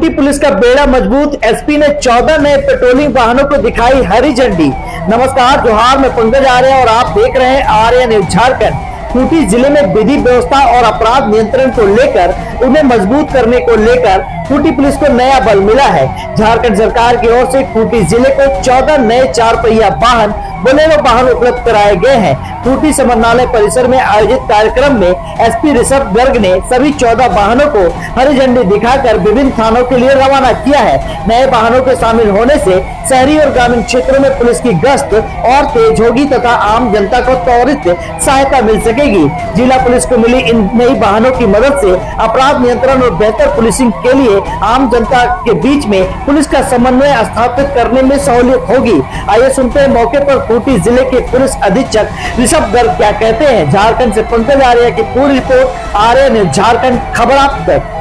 Khunti police का बेड़ा मजबूत। एसपी ने 14 नए पेट्रोलिंग वाहनों को दिखाई हरी झंडी। नमस्कार, जोहार, मैं पंकज आर्य और आप देख रहे हैं आर्य न्यूज झारखंड। खूंटी जिले में विधि व्यवस्था और अपराध नियंत्रण को लेकर उन्हें मजबूत करने को लेकर खूंटी पुलिस को नया बल मिला है। झारखंड सरकार की ओर से खूंटी जिले को 14 नए 4 पहिया वाहन बोलेरो वाहन उपलब्ध कराए गए हैं। खूंटी समरनालय परिसर में आयोजित कार्यक्रम में एसपी ऋषभ गर्ग ने सभी 14 वाहनों को हरी झंडी दिखाकर विभिन्न थानों के लिए रवाना किया है। नए वाहनों के शामिल होने से शहरी और ग्रामीण क्षेत्रों में पुलिस की गश्त और तेज होगी तथा आम जनता को त्वरित सहायता मिल सकेगी। जिला पुलिस को मिली इन नई वाहनों की मदद से अपराध नियंत्रण और बेहतर पुलिसिंग के लिए आम जनता के बीच में पुलिस का समन्वय स्थापित करने में सहूलियत होगी। आइए सुनते हैं मौके पर खूंटी जिले के पुलिस अधीक्षक ऋषभ गर्ग क्या कहते हैं। झारखंड से पंकज आर्य की पूरी रिपोर्ट, आर्य न्यूज झारखंड, खबर आप तक।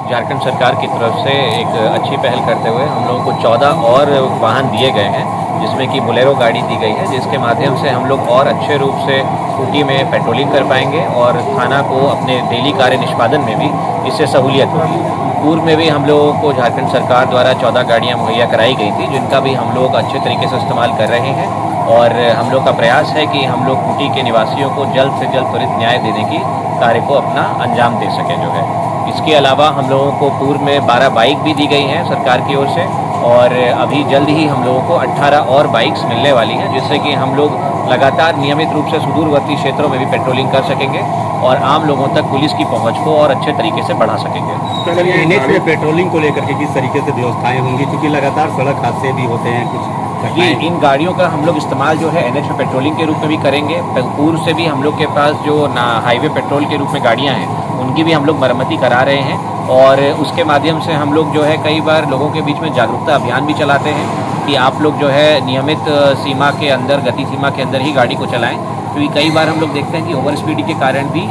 झारखंड सरकार की तरफ से एक अच्छी पहल करते हुए हम लोगों को 14 और वाहन दिए गए हैं, जिसमें कि बोलेरो गाड़ी दी गई है, जिसके माध्यम से हम लोग और अच्छे रूप से खूंटी में पेट्रोलिंग कर पाएंगे और थाना को अपने डेली कार्य निष्पादन में भी इससे सहूलियत होगी। पूर्व में भी हम लोगों को झारखंड सरकार द्वारा 14 गाड़ियाँ मुहैया कराई गई थी, जिनका भी हम लोग अच्छे तरीके से इस्तेमाल कर रहे हैं और हम लोग का प्रयास है कि हम लोग खूंटी के निवासियों को जल्द से जल्द त्वरित न्याय देने की कार्य को अपना अंजाम दे सकें जो है। इसके अलावा हम लोगों को पूर्व में 12 बाइक भी दी गई हैं सरकार की ओर से और अभी जल्द ही हम लोगों को 18 और बाइक्स मिलने वाली हैं, जिससे कि हम लोग लगातार नियमित रूप से सुदूरवर्ती क्षेत्रों में भी पेट्रोलिंग कर सकेंगे और आम लोगों तक पुलिस की पहुंच को और अच्छे तरीके से बढ़ा सकेंगे। सर, ये एनएच में पेट्रोलिंग को लेकर के किस तरीके से व्यवस्थाएं होंगी, क्योंकि लगातार सड़क हादसे भी होते हैं कुछ? ये इन गाड़ियों का हम लोग इस्तेमाल जो है एनएच में पेट्रोलिंग के रूप में भी करेंगे। पूर्व से भी हम लोग के पास जो हाईवे पेट्रोल के रूप में गाड़ियां हैं, उनकी भी हम लोग मरम्मती करा रहे हैं और उसके माध्यम से हम लोग जो है कई बार लोगों के बीच में जागरूकता अभियान भी चलाते हैं कि आप लोग जो है नियमित सीमा के अंदर, गति सीमा के अंदर ही गाड़ी को चलाएं, क्योंकि कई बार हम लोग देखते हैं कि ओवर स्पीड के कारण भी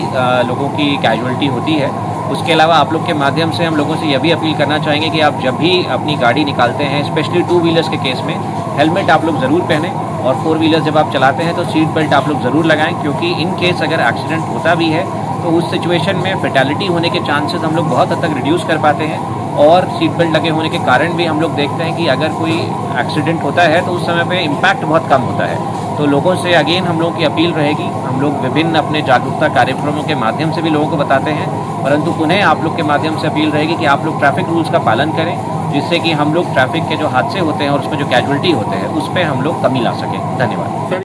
लोगों की कैजुअलिटी होती है। उसके अलावा आप लोग के माध्यम से हम लोगों से यह भी अपील करना चाहेंगे कि आप जब भी अपनी गाड़ी निकालते हैं, स्पेशली 2 व्हीलर्स के केस में, हेलमेट आप लोग ज़रूर पहनें और 4 व्हीलर्स जब आप चलाते हैं तो सीट बेल्ट आप लोग ज़रूर लगाएं, क्योंकि इन केस अगर एक्सीडेंट होता भी है तो उस सिचुएशन में फेटालिटी होने के चांसेस हम लोग बहुत हद तक रिड्यूस कर पाते हैं। और सीट बेल्ट लगे होने के कारण भी हम लोग देखते हैं कि अगर कोई एक्सीडेंट होता है तो उस समय पे इम्पैक्ट बहुत कम होता है। तो लोगों से अगेन हम लोगों की अपील रहेगी, हम लोग विभिन्न अपने जागरूकता कार्यक्रमों के माध्यम से भी लोगों को बताते हैं, परंतु पुनः आप लोग के माध्यम से अपील रहेगी कि आप लोग ट्रैफिक रूल्स का पालन करें, जिससे कि हम लोग ट्रैफिक के जो हादसे होते हैं और उसमें जो कैजुअलिटी होते हैं उस पर हम लोग कमी ला सकें। धन्यवाद।